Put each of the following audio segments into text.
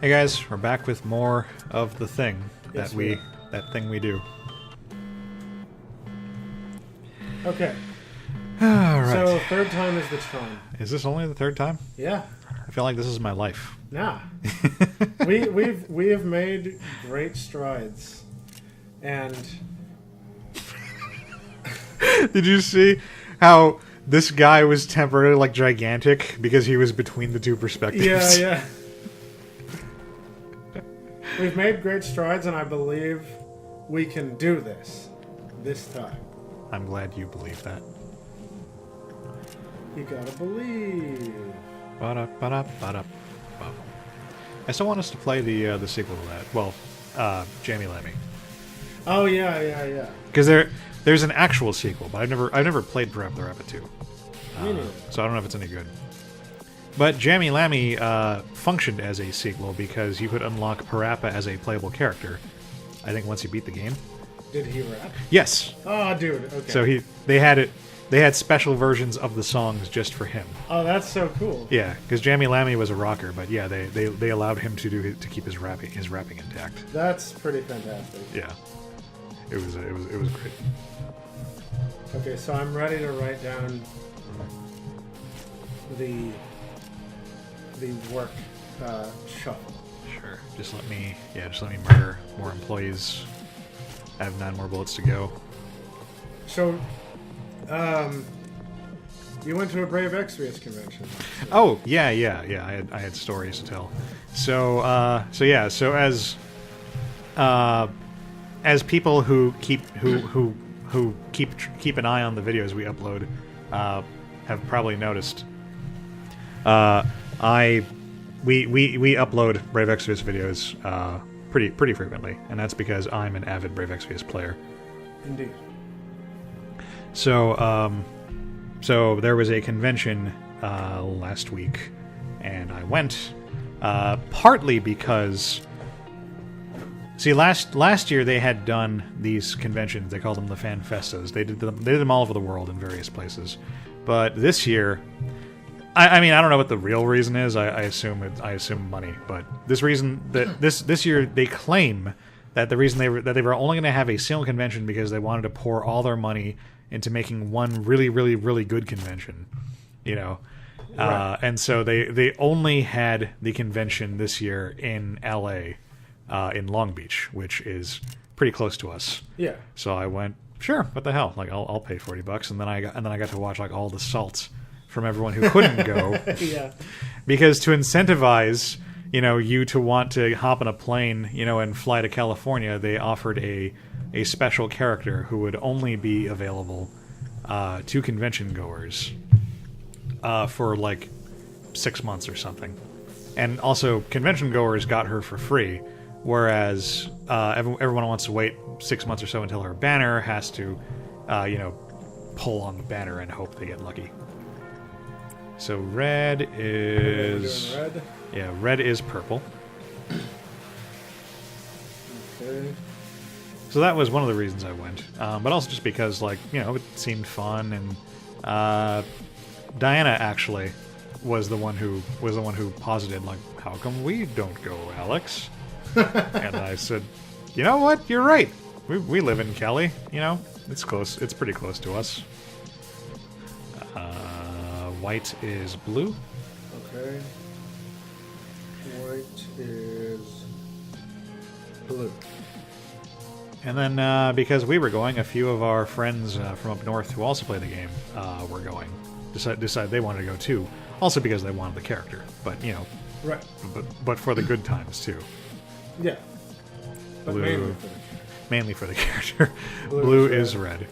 Hey guys, we're back with more of the thing Yes, that thing we do. Okay. Alright. So third time is the charm. Is this only the third time? Yeah. I feel like this is my life. Nah. we have made great strides. And Did you see how this guy was temporarily like gigantic because he was between the two perspectives? yeah. We've made great strides, and I believe we can do this time. I'm glad you believe that. You gotta believe. Ba-da-ba-da-ba-da. I still want us to play the sequel to that. Well, Jamie Lemmy. Oh yeah. Because there's an actual sequel, but I've never played Parappa the Rapper 2. Me neither. So I don't know if it's any good. But Jammy Lammy functioned as a sequel because you could unlock Parappa as a playable character. I think once you beat the game. Did he rap? Yes. Oh, dude. Okay. So they had special versions of the songs just for him. Oh, that's so cool. Yeah, because Jammy Lammy was a rocker, but yeah, they allowed him to keep his rapping intact. That's pretty fantastic. Yeah, it was great. Okay, so I'm ready to write down the work shuffle. Sure. Just let me murder more employees. I have 9 more bullets to go. So, you went to a Brave Exvius convention. Oh yeah. I had stories to tell. So as people who keep an eye on the videos we upload have probably noticed, we upload Brave Exvius videos pretty frequently, and that's because I'm an avid Brave Exvius player. Indeed. So there was a convention last week, and I went partly because, see, last year they had done these conventions. They called them the Fan Festas. They did them all over the world in various places, but this year, I mean, I don't know what the real reason is. I assume money, but this year they claim that the reason they were only going to have a single convention because they wanted to pour all their money into making one really, really, really good convention, Right. And so they only had the convention this year in LA, in Long Beach, which is pretty close to us. Yeah. So I went, sure, what the hell? Like I'll pay $40, and then I got to watch like all the salts from everyone who couldn't go. Yeah. Because to incentivize, you to want to hop on a plane, and fly to California, they offered a special character who would only be available to convention goers for like 6 months or something. And also, convention goers got her for free, whereas everyone wants to wait 6 months or so until her banner has to, pull on the banner and hope they get lucky. So red is... Okay, we're doing red. Yeah, red is purple. Okay. So that was one of the reasons I went. But also just because, it seemed fun, and Diana actually was the one who posited, how come we don't go, Alex? And I said, you know what? You're right. We live in Cali. It's close. It's pretty close to us. White is blue. Okay. White is blue. And then, because we were going, a few of our friends from up north who also play the game were going. Decided they wanted to go too. Also because they wanted the character. But, Right. but for the good times too. Yeah. But Blue. Mainly for the character. Blue Blue is is red.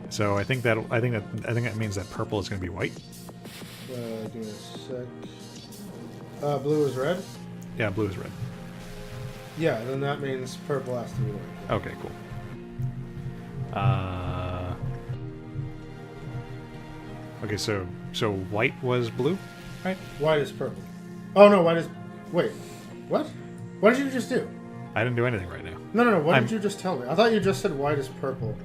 So I think that means that purple is going to be white. Give me a sec. Blue is red? Yeah, blue is red. Yeah, then that means purple has to be white. Okay, cool. Okay, so white was blue, right? White is purple. Oh no, white is... Wait. What? What did you just do? I didn't do anything right now. No. What did you just tell me? I thought you just said white is purple.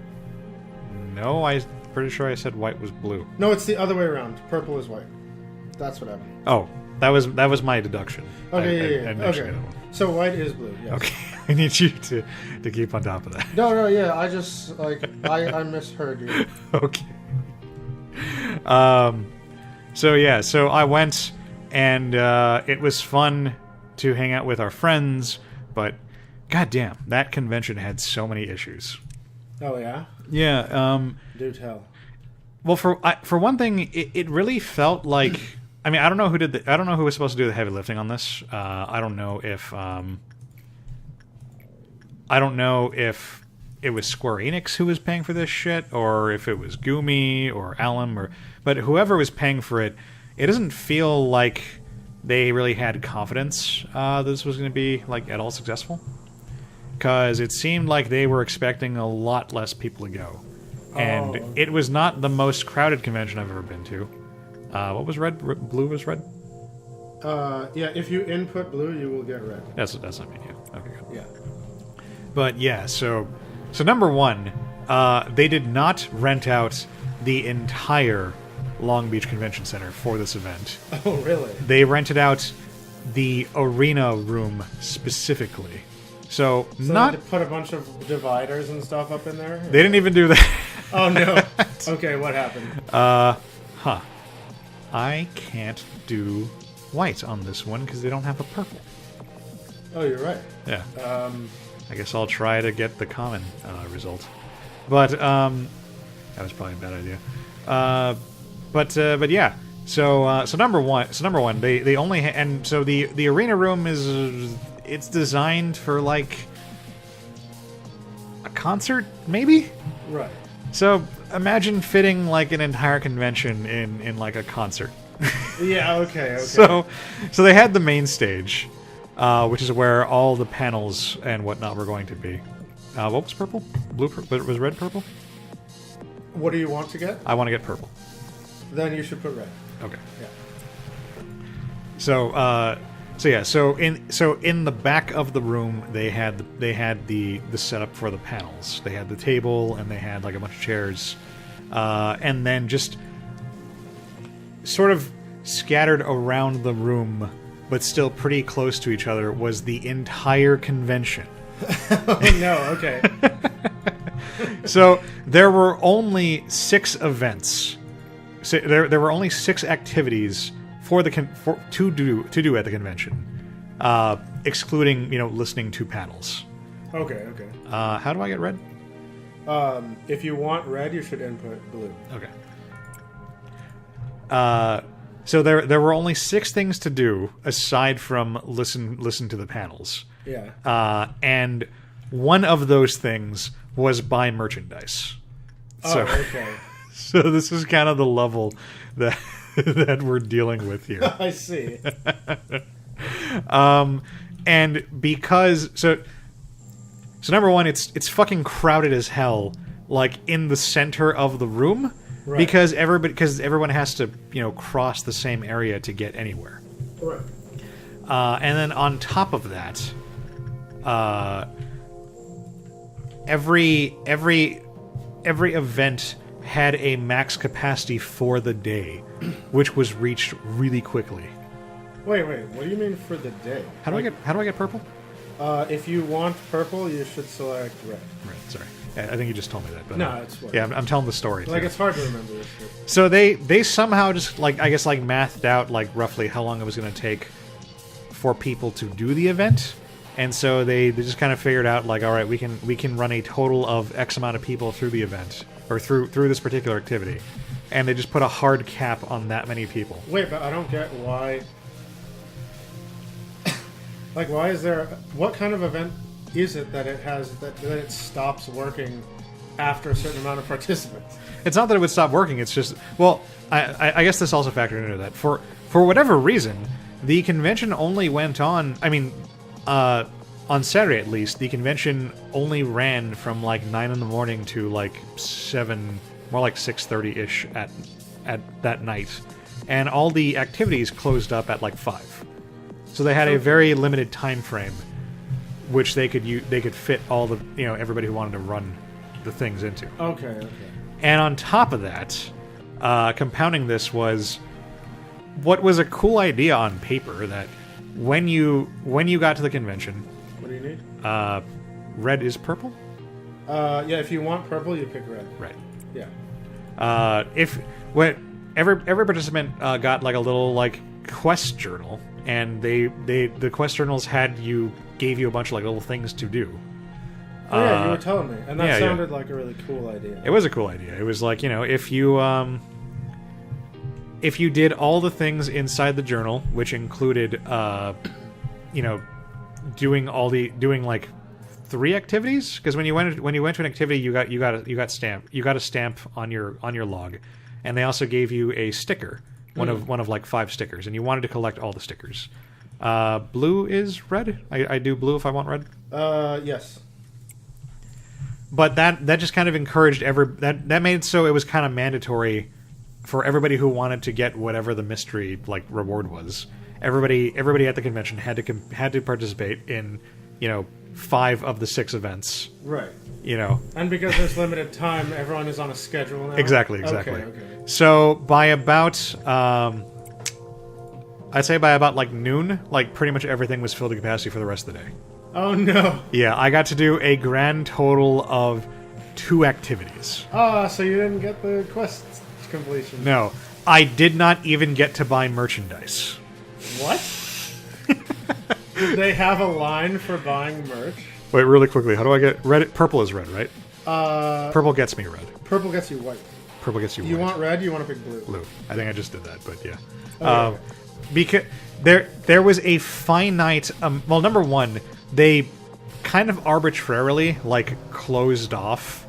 No, I'm pretty sure I said white was blue. No, it's the other way around. Purple is white. That's what happened. Oh, that was my deduction. Okay, I yeah. mentioned Okay. it all. So white is blue. Yes. Okay, I need you to keep on top of that. No, yeah. I just I misheard you. Okay. So I went, and it was fun to hang out with our friends, but goddamn, that convention had so many issues. Oh yeah. Yeah. Do tell. Well, for one thing, it really felt like. I mean, I don't know who was supposed to do the heavy lifting on this. I don't know if it was Square Enix who was paying for this shit, or if it was Gumi or Alum, but whoever was paying for it, it doesn't feel like they really had confidence this was going to be like at all successful, because it seemed like they were expecting a lot less people to go, and it was not the most crowded convention I've ever been to. What was red? Blue was red? Yeah, if you input blue, you will get red. That's not me. Yeah. Okay, good. Yeah. But yeah, so number one, they did not rent out the entire Long Beach Convention Center for this event. Oh, really? They rented out the arena room specifically. So not they put a bunch of dividers and stuff up in there? They didn't even do that. Oh no. Okay, what happened? I can't do white on this one because they don't have a purple. Oh, you're right. Yeah. I guess I'll try to get the common result. But that was probably a bad idea. But yeah. So number one, they only and so the arena room is it's designed for like a concert, maybe. Right. So imagine fitting like an entire convention in like a concert. Yeah. Okay. So they had the main stage, which is where all the panels and whatnot were going to be. What was purple? Blue? Was red purple? What do you want to get? I want to get purple. Then you should put red. Okay. Yeah. So in the back of the room they had the setup for the panels. They had the table and they had like a bunch of chairs, and then just sort of scattered around the room, but still pretty close to each other, was the entire convention. Oh no! Okay. So there were only 6 events. So there were only 6 activities to do at the convention, excluding listening to panels. Okay. How do I get red? If you want red, you should input blue. Okay. So there were only 6 things to do aside from listen to the panels. Yeah. And one of those things was buy merchandise. Oh, okay. So this is kind of the level that that we're dealing with here. I see. And because so number one, it's fucking crowded as hell, like in the center of the room, right. because everyone has to cross the same area to get anywhere. Right. And then on top of that, every event had a max capacity for the day, which was reached really quickly. Wait. What do you mean for the day? How do I get purple? If you want purple, you should select red. Right. Sorry, I think you just told me that. But, no, it's what. Yeah, I'm telling the story. Like too. it's hard to remember this shit. So they somehow just mathed out like roughly how long it was going to take for people to do the event. And so they just kind of figured out, like, all right, we can run a total of X amount of people through the event, or through this particular activity. And they just put a hard cap on that many people. Wait, but I don't get why... like, why is there... What kind of event is it that it has... that it stops working after a certain amount of participants? It's not that it would stop working, it's just... Well, I guess this also factored into that. For whatever reason, the convention only went on... I mean... on Saturday, at least, the convention only ran from like 9 in the morning to like 7, more like 6:30-ish at that night, and all the activities closed up at like 5. So they had a very limited time frame, which they could fit all the everybody who wanted to run the things into. Okay. And on top of that, compounding this was what was a cool idea on paper that when you got to the convention, What do you need? red is purple. Yeah, if you want purple, you pick red. Right. Yeah. Every participant got like a little like quest journal, and the quest journals gave you a bunch of like little things to do. Oh, yeah, you were telling me, and that yeah, sounded like a really cool idea. It was a cool idea. It was like, if you did all the things inside the journal, which included doing like 3 activities, because when you went to an activity, you got a stamp on your log, and they also gave you a sticker, one of like 5 stickers, and you wanted to collect all the stickers. Blue is red. I do blue if I want red. Yes. But that just kind of encouraged that made it so it was kind of mandatory for everybody who wanted to get whatever the mystery like reward was. Everybody at the convention had to participate in 5 of the 6 events. Right. And because there's limited time, everyone is on a schedule now. Exactly. Okay. So by about I'd say by about like noon, like pretty much everything was filled to capacity for the rest of the day. Oh no. Yeah, I got to do a grand total of 2 activities. So you didn't get the quest completion. No, I did not even get to buy merchandise. What? Did they have a line for buying merch? Wait, really quickly, how do I get red? Purple is red, right? Purple gets me red. Purple gets you white. Purple gets you white. You want red? You want to pick blue? Blue. I think I just did that, but yeah. Okay. Because there was a finite. Well, number one, they kind of arbitrarily like closed off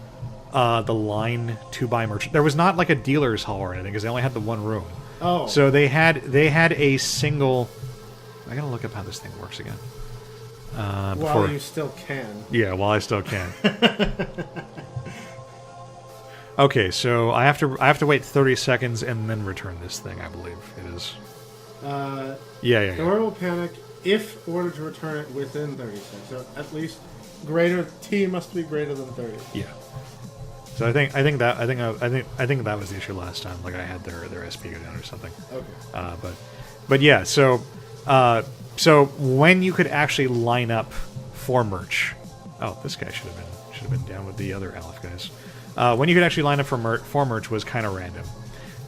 the line to buy merch. There was not like a dealer's hall or anything because they only had the one room. Oh. So they had a single. I gotta look up how this thing works again. While you still can. Yeah, while I still can. Okay, so I have to wait 30 seconds and then return this thing. I believe it is. Yeah. The order will panic if ordered to return it within 30 seconds. So at least T must be greater than 30. Yeah. So I think that was the issue last time. Like I had their SP go down or something. Okay. But yeah. So when you could actually line up for merch. Oh, this guy should have been down with the other Aleph guys. When you could actually line up for merch was kind of random,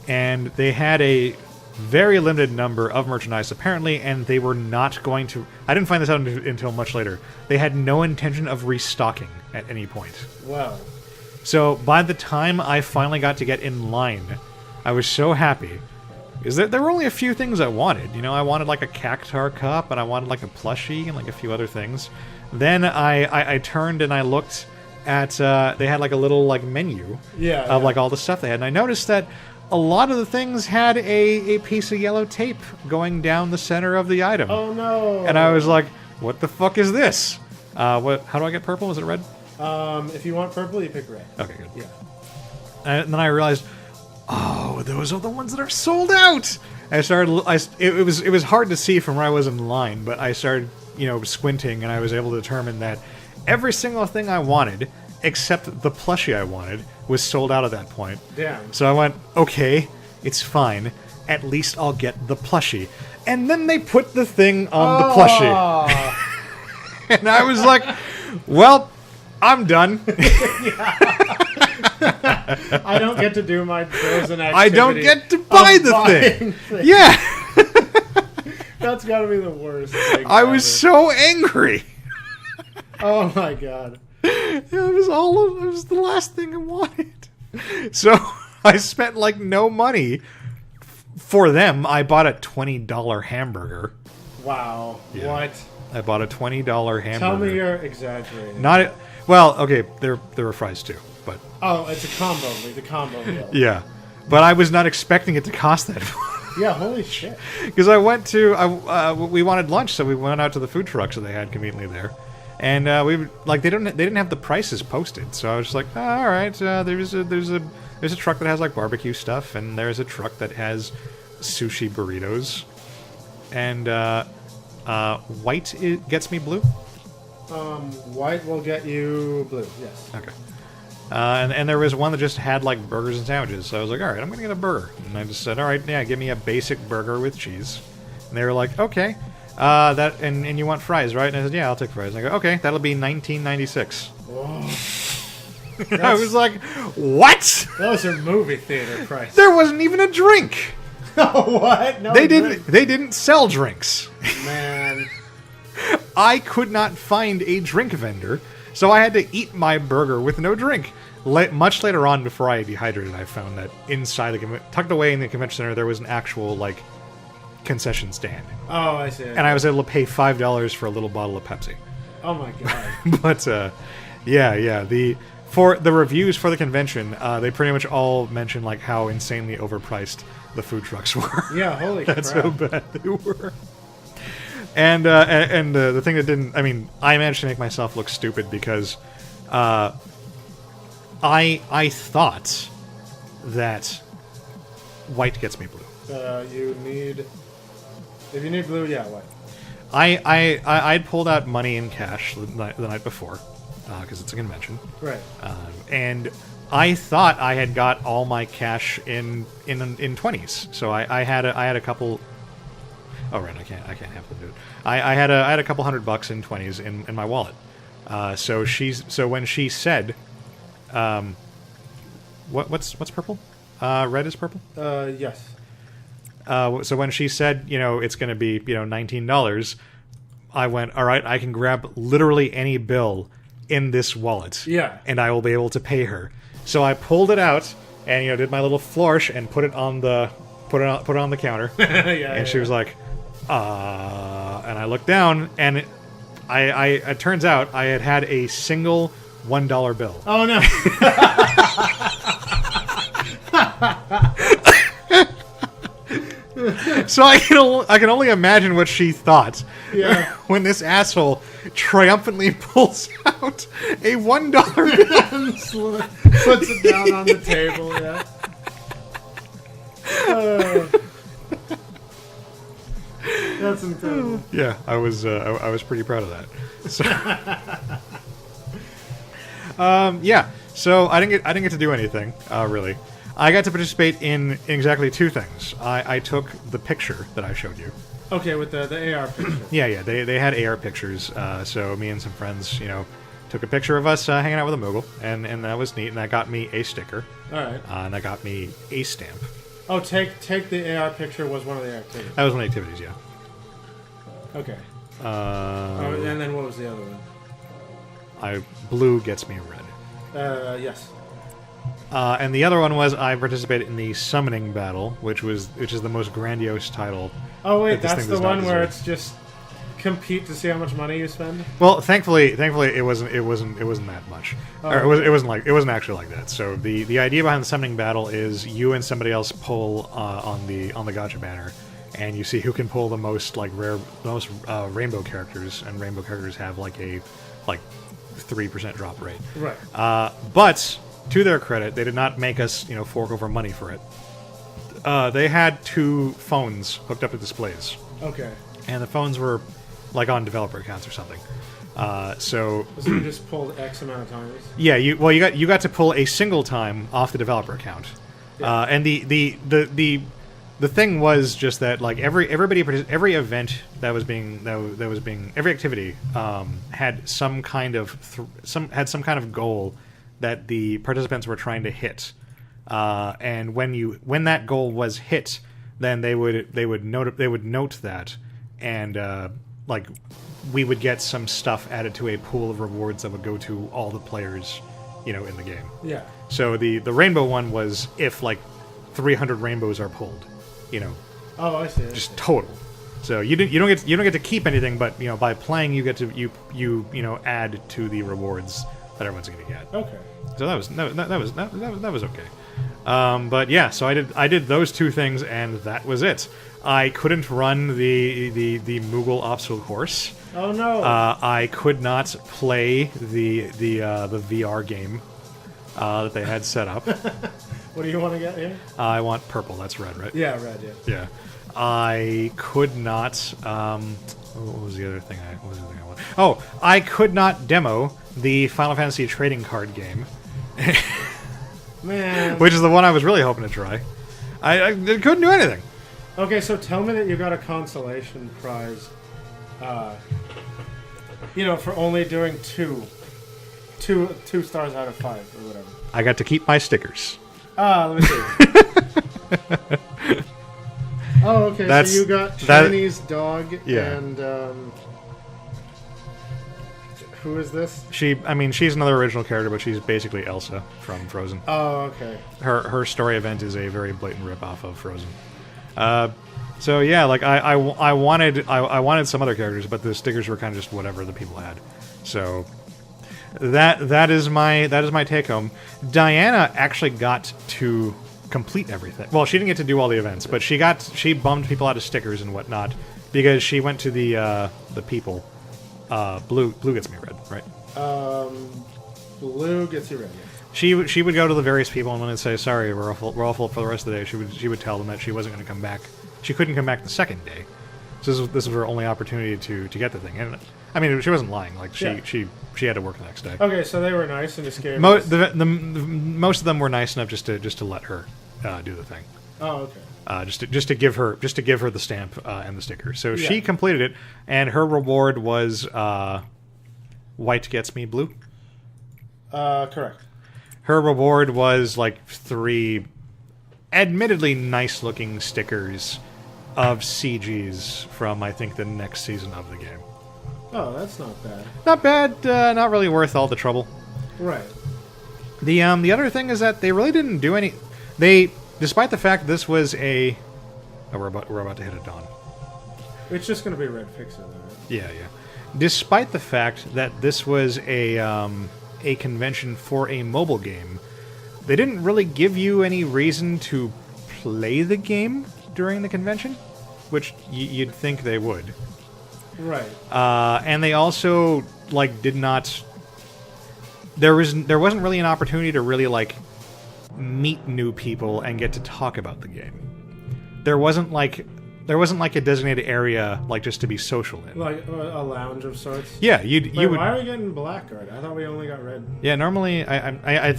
and they had a very limited number of merchandise apparently, and they were not going to. I didn't find this out until much later. They had no intention of restocking at any point. Wow. So by the time I finally got to get in line, I was so happy. Is that there were only a few things I wanted. I wanted like a Cactar cup, and I wanted like a plushie, and like a few other things. Then I turned and I looked at they had like a little like menu of like all the stuff they had, and I noticed that a lot of the things had a piece of yellow tape going down the center of the item. Oh no! And I was like, "What the fuck is this? How do I get purple? Is it red?" If you want purple, you pick red. Okay, good. Yeah. And then I realized, oh, those are the ones that are sold out. It was hard to see from where I was in line, but I started squinting, and I was able to determine that every single thing I wanted, except the plushie I wanted, was sold out at that point. Damn. So I went, okay, it's fine. At least I'll get the plushie. And then they put the thing on the plushie. And I was like, well, I'm done. I don't get to do my chosen activity. I don't get to buy the thing. Yeah. That's got to be the worst thing I was so angry. Oh my god. It was the last thing I wanted. So I spent like no money for them. I bought a $20 hamburger. Wow. Yeah. What? I bought a $20 hamburger. Tell me you're exaggerating. Well, okay, there were fries too, but it's a combo. The combo meal. Yeah, but I was not expecting it to cost that. Yeah, holy shit. Because we wanted lunch, so we went out to the food trucks that they had conveniently there. And they didn't have the prices posted, so I was just like, all right. There's a truck that has like barbecue stuff, and there's a truck that has sushi burritos, and white gets me blue. White will get you blue. Yes. Okay. And there was one that just had like burgers and sandwiches. So I was like, all right, I'm gonna get a burger. And I just said, all right, yeah, give me a basic burger with cheese. And they were like, okay, and you want fries, right? And I said, yeah, I'll take fries. And I go, okay, that'll be $19.96. Whoa. I was like, what? Those are movie theater prices. There wasn't even a drink. What? No, They didn't sell drinks. Man. I could not find a drink vendor, so I had to eat my burger with no drink. Much later on, before I dehydrated, I found that inside tucked away in the convention center, there was an actual like concession stand. Oh, I see. And I was able to pay $5 for a little bottle of Pepsi. Oh my god. But yeah. For the reviews for the convention, they pretty much all mention like how insanely overpriced the food trucks were. Yeah, holy That's crap. how bad they were. And the thing that didn't, I mean, I managed to make myself look stupid because I thought that white gets me blue. If you need blue, yeah, white. I'd pulled out money in cash the night before because it's a convention, Right. and I thought I had got all my cash in 20s. So I had a couple. Oh right, I can't have to do it. I had a couple $100 in 20s in my wallet. So when she said, what's purple? Red is purple. Yes. So when she said, it's going to be, $19, I went, all right, I can grab literally any bill in this wallet. Yeah. And I will be able to pay her. So I pulled it out and, did my little flourish and put it on the counter. Yeah. She was like, and I looked down and it turns out I had a single $1 bill. Oh no. So I can only imagine what she thought. Yeah. When this asshole triumphantly pulls out a $1 bill. Puts it down on the table, yeah. That's incredible. Yeah, I was pretty proud of that. So, yeah. So I didn't get to do anything really. I got to participate in exactly two things. I took the picture that I showed you. Okay, with the AR picture. Yeah. They had AR pictures. So me and some friends, took a picture of us hanging out with a Moogle, and that was neat. And that got me a sticker. All right. And that got me a stamp. Oh, take the AR picture was one of the activities. That was one of the activities, yeah. Okay. And then what was the other one? Blue gets me red. Yes. And the other one was I participated in the summoning battle, which is the most grandiose title. Oh wait, that's the one where it's just compete to see how much money you spend. Well, thankfully it wasn't that much. Or it wasn't actually like that. So the idea behind the summoning battle is you and somebody else pull on the gacha banner, and you see who can pull the most rainbow characters, and rainbow characters have like a 3% drop rate. Right. But to their credit, they did not make us fork over money for it. They had two phones hooked up to displays. Okay. And the phones were like on developer accounts or something. So you just pulled X amount of times. Yeah, you got to pull a single time off the developer account. Yeah. And the thing was just that like every event that was being every activity had some kind of goal that the participants were trying to hit. And when that goal was hit, then they would note that, and we would get some stuff added to a pool of rewards that would go to all the players, in the game. Yeah. So the rainbow one was if 300 rainbows are pulled, Oh, I see. just total. So you don't get to keep anything, but by playing you get to add to the rewards that everyone's going to get. Okay. So that was okay. But yeah, so I did those two things, and that was it. I couldn't run the Moogle obstacle course. Oh no! I could not play the VR game that they had set up. What do you want to get here? I want purple. That's red, right? Yeah, red. Yeah. Yeah. I could not. What was the other thing I want? Oh, I could not demo the Final Fantasy trading card game Man. which is the one I was really hoping to try. I couldn't do anything. Okay, so tell me that you got a consolation prize. For only doing two stars out of 5 or whatever. I got to keep my stickers. Let me see. Oh, okay. So you got Chinese dog and who is this? She's another original character, but she's basically Elsa from Frozen. Oh, okay. Her story event is a very blatant ripoff of Frozen. So yeah, like I wanted some other characters, but the stickers were kind of just whatever the people had. So that is my take home. Diana actually got to complete everything. Well, she didn't get to do all the events, but she bummed people out of stickers and whatnot because she went to the people. Blue gets me red, right? Blue gets you red. Yeah. She would go to the various people and when they'd say sorry, we're all full for the rest of the day. She would tell them that she wasn't going to come back. She couldn't come back the second day. So this was her only opportunity to get the thing. And I mean, she wasn't lying. Like she had to work the next day. Okay, so they were nice and just gave most of them were nice enough just to let her do the thing. Oh, okay. Just to give her the stamp and the sticker. So she completed it, and her reward was white gets me blue. Correct. Her reward was like 3, admittedly nice looking stickers of CGs from I think the next season of the game. Oh, that's not bad. Not bad. Not really worth all the trouble. Right. The other thing is that they really didn't do any. Despite the fact this was a... Oh, we're about to hit a dawn. It's just going to be Red Fixer, though, right? Yeah. Despite the fact that this was a convention for a mobile game, they didn't really give you any reason to play the game during the convention, which you'd think they would. Right. And they also, did not... There wasn't really an opportunity to really, meet new people and get to talk about the game. There wasn't like a designated area just to be social in. Like a lounge of sorts. Yeah, you would. Why are we getting black guard? I thought we only got red. Yeah, normally I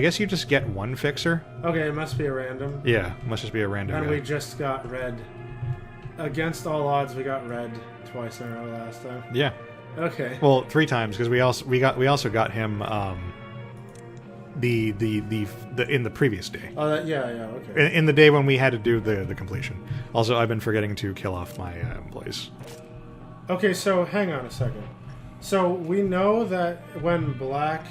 guess you just get one fixer. Okay, it must be a random. Yeah, must just be a random. And guy. we just got red. Against all odds, we got red twice in a row last time. Yeah. Okay. Well, 3 times because we also got him. The in the previous day. Oh, okay. In the day when we had to do the completion. Also, I've been forgetting to kill off my employees. Okay, so hang on a second. So we know that when Black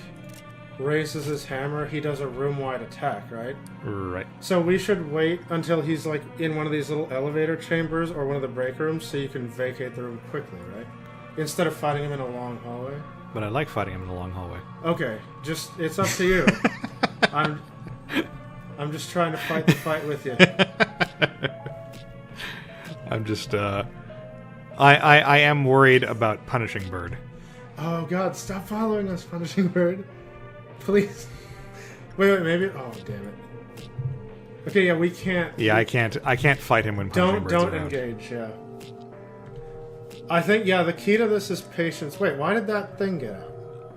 raises his hammer, he does a room-wide attack, right? Right. So we should wait until he's in one of these little elevator chambers or one of the break rooms so you can vacate the room quickly, right? Instead of fighting him in a long hallway. But I like fighting him in a long hallway. Okay, it's up to you. I'm just trying to fight the fight with you. I'm just I am worried about Punishing Bird. Oh God, stop following us, Punishing Bird. Please. Wait, maybe. Oh, damn it. Okay, yeah, we can't. Yeah, I can't fight him when Punishing Bird's Don't around. engage. Yeah. I think the key to this is patience. Wait, why did that thing get out?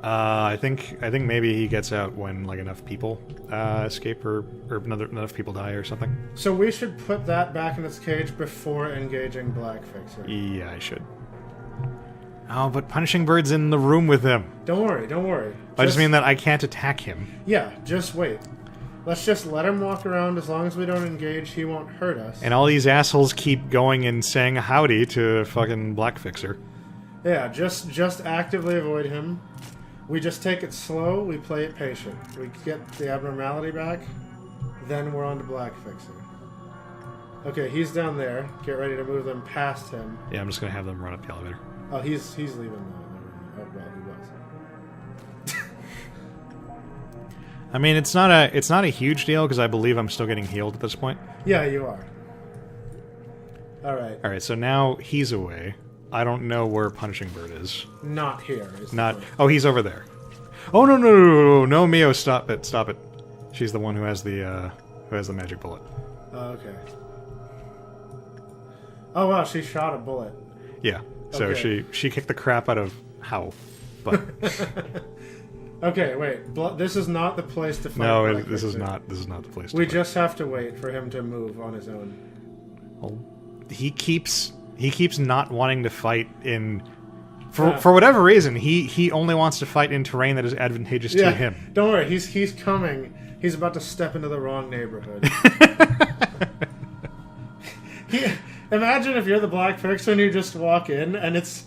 I think maybe he gets out when enough people escape or enough people die or something. So we should put that back in its cage before engaging Black Fixer. Yeah, I should. Oh, but Punishing Bird's in the room with him. Don't worry. I just mean that I can't attack him. Yeah, just wait. Let's just let him walk around. As long as we don't engage, he won't hurt us. And all these assholes keep going and saying howdy to fucking Black Fixer. Yeah, just actively avoid him. We just take it slow, we play it patient. We get the abnormality back, then we're on to Black Fixer. Okay, he's down there. Get ready to move them past him. Yeah, I'm just gonna have them run up the elevator. Oh, he's leaving the room. Oh, well, he was. I mean, it's not a huge deal because I believe I'm still getting healed at this point. Yeah, you are. All right, so now he's away. I don't know where Punishing Bird is. Not here. Oh, he's over there. Oh no, Mio, stop it. She's the one who has the magic bullet. Oh, okay. Oh wow, she shot a bullet. Yeah. So Okay. she kicked the crap out of How, but Okay, wait. This is not the place to fight. No, this is not. This is not the place. We just have to wait for him to move on his own. Well, he keeps not wanting to fight in. For whatever reason, he only wants to fight in terrain that is advantageous to him. Don't worry, he's coming. He's about to step into the wrong neighborhood. Imagine if you're the Black Fixer and you just walk in and it's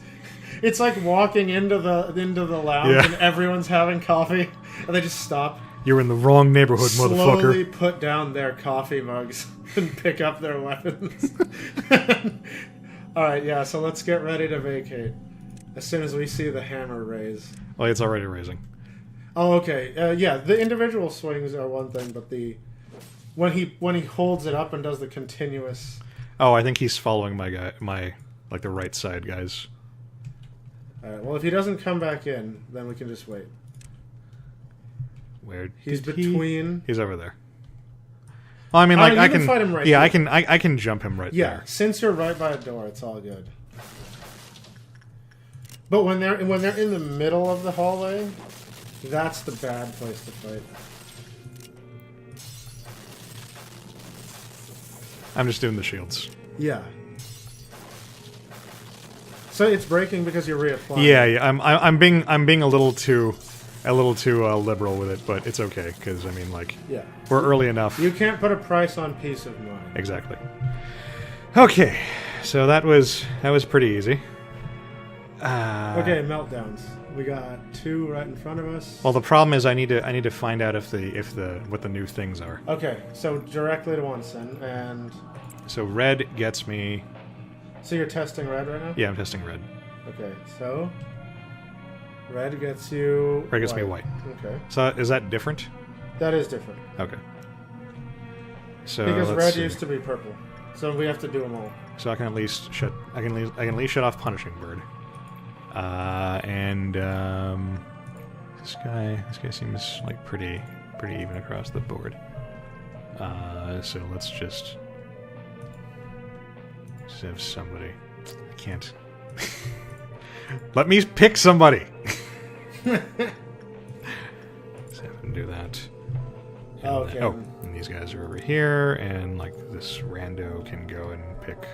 like walking into the lounge and everyone's having coffee and they just stop. You're in the wrong neighborhood, motherfucker. Slowly put down their coffee mugs and pick up their weapons. All right, yeah. So let's get ready to vacate as soon as we see the hammer raise. Well, it's already raising. Oh, okay. Yeah, the individual swings are one thing, but when he holds it up and does the continuous. Oh, I think he's following my the right side guys. All right. Well, if he doesn't come back in, then we can just wait. He's between. He's over there. Well, I mean, like I can fight him right. Yeah, here. I can jump him right there. Yeah, since you're right by a door, it's all good. But when they're in the middle of the hallway, that's the bad place to fight. I'm just doing the shields. Yeah. So it's breaking because you're reapplying. Yeah. I'm being a little too liberal with it, but it's okay because I mean, like, we're early enough. You can't put a price on peace of mind. Exactly. Okay, so that was pretty easy. Okay, meltdowns. We got 2 right in front of us. Well, the problem is I need to find out what the new things are. Okay, so directly to Onsen, and so red gets me. So you're testing red right now? Yeah, I'm testing red. Okay, so red gets you. Red gets me white. Okay. So is that different? That is different. Okay. So because red see. used to be purple, so we have to do them all. So I can at least shut. I can at least shut off Punishing Bird. And this guy seems like pretty even across the board. So let's just have somebody. I can't. Let me pick somebody. Let's have him do that. And okay. And these guys are over here, and like this rando can go and pick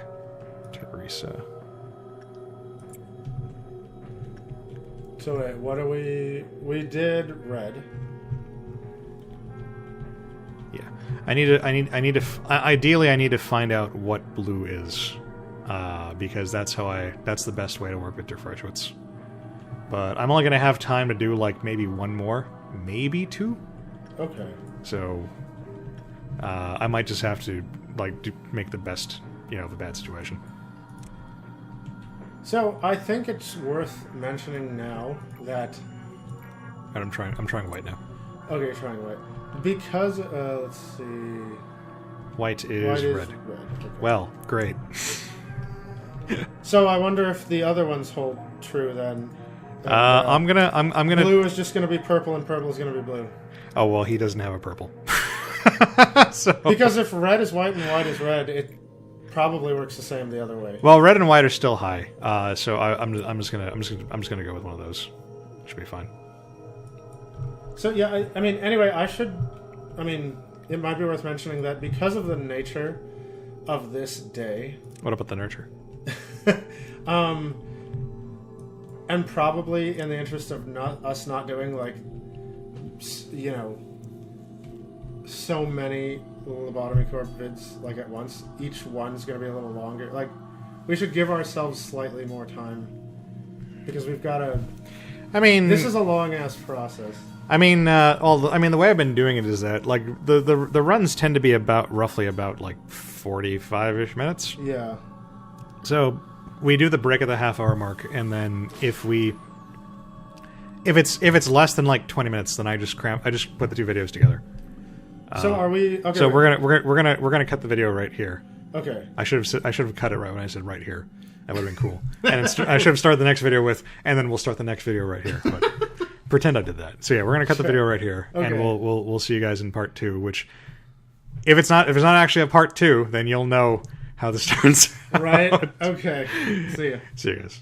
Teresa. So wait, what are we did red. Yeah. Ideally I need to find out what blue is. Because that's the best way to work with Der Freischütz. But I'm only gonna have time to do like maybe 1 more, maybe 2. Okay. So I might just have to like make the best, of the bad situation. So I think it's worth mentioning now that. And I'm trying white now. Okay, you're trying white because let's see. White is red. Okay. Well, great. So I wonder if the other ones hold true then. I'm gonna. Blue is just gonna be purple, and purple is gonna be blue. Oh well, he doesn't have a purple. So. Because if red is white and white is red, it probably works the same the other way. Well, red and white are still high, so I'm just gonna go with one of those. Should be fine. So yeah, I mean, anyway, it might be worth mentioning that because of the nature of this day. What about the nurture? And probably in the interest of us not doing like, so many Lobotomy Corp vids like at once. Each one's going to be a little longer. Like, we should give ourselves slightly more time because we've got to. I mean, this is a long ass process. I mean, the way I've been doing it is that like the runs tend to be roughly about like 45-ish minutes. Yeah. So we do the break at the half-hour mark, and then if it's less than like 20 minutes, then I just put the 2 videos together. So are we? Okay. So we're gonna cut the video right here. Okay. I should have cut it right when I said right here. That would have been cool. And I should have started the next video with, and then we'll start the next video right here. But pretend I did that. So yeah, we're gonna cut the video right here, and we'll see you guys in part 2. Which, if it's not actually a part 2, then you'll know how this turns out. Right. Okay. See ya. See you guys.